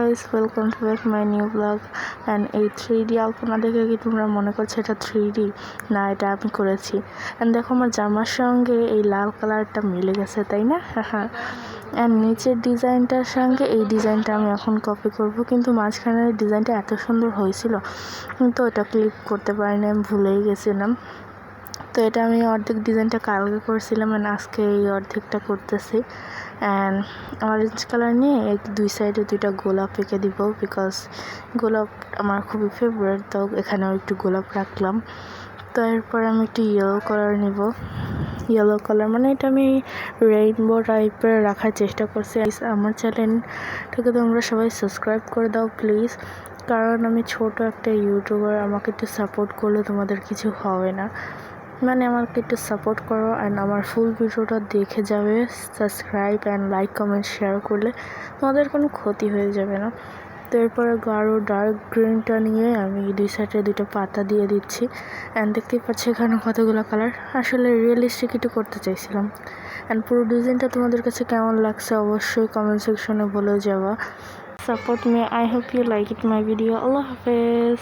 Guys, welcome to back my new blog. And এই 3D আলপনা দেখে কি তোমরা মনে করছো এটা 3D? না, এটা আমি করেছি। অ্যান্ড দেখো আমার জামার সঙ্গে এই লাল কালারটা মিলে গেছে, তাই না? হ্যাঁ। অ্যান্ড নিচের ডিজাইনটার সঙ্গে এই ডিজাইনটা আমি এখন কপি করব, কিন্তু মাঝখানের ডিজাইনটা এত সুন্দর হয়েছিল, কিন্তু ওটা ক্লিক করতে পারিনি, আমি ভুলেই গেছিলাম। তো এটা আমি অর্ধেক ডিজাইনটা কালকে করছিলাম, অ্যান্ড আজকে এই অর্ধেকটা করতেছি। অ্যান্ড অরেঞ্জ কালার নিয়ে এই দুই সাইডে দুইটা গোলাপ এঁকে দিব, বিকজ গোলাপ আমার খুবই ফেভারিট, তো এখানেও একটু গোলাপ রাখলাম। তো এরপর আমি একটু ইয়েলো কালার নিব। ইয়েলো কালার মানে এটা আমি রেইনবো টাইপের রাখার চেষ্টা করছি। আমার চ্যানেলটাকে তোমরা সবাই সাবস্ক্রাইব করে দাও প্লিজ, কারণ আমি ছোট একটা ইউটিউবার, আমাকে একটু সাপোর্ট করলে তোমাদের কিছু হবে না। মানে আমাকে একটু সাপোর্ট করো অ্যান্ড আমার ফুল ভিডিওটা দেখে যাবে। Subscribe and like comment share করলে তোমাদের কোনো ক্ষতি হয়ে যাবে না। তো এরপরে গাঢ় ডার্ক গ্রিনটা নিয়ে আমি দুই সাইডে দুটো পাতা দিয়ে দিচ্ছি। অ্যান্ড দেখতেই পাচ্ছি এখানে কতগুলো কালার, আসলে রিয়েলিস্টিক একটু করতে চাইছিলাম। অ্যান্ড পুরো ডিজাইনটা তোমাদের কাছে কেমন লাগছে অবশ্যই কমেন্ট সেকশনে বলে যাওয়া। Support me, I hope you like it my video. আল্লাহ হাফেজ।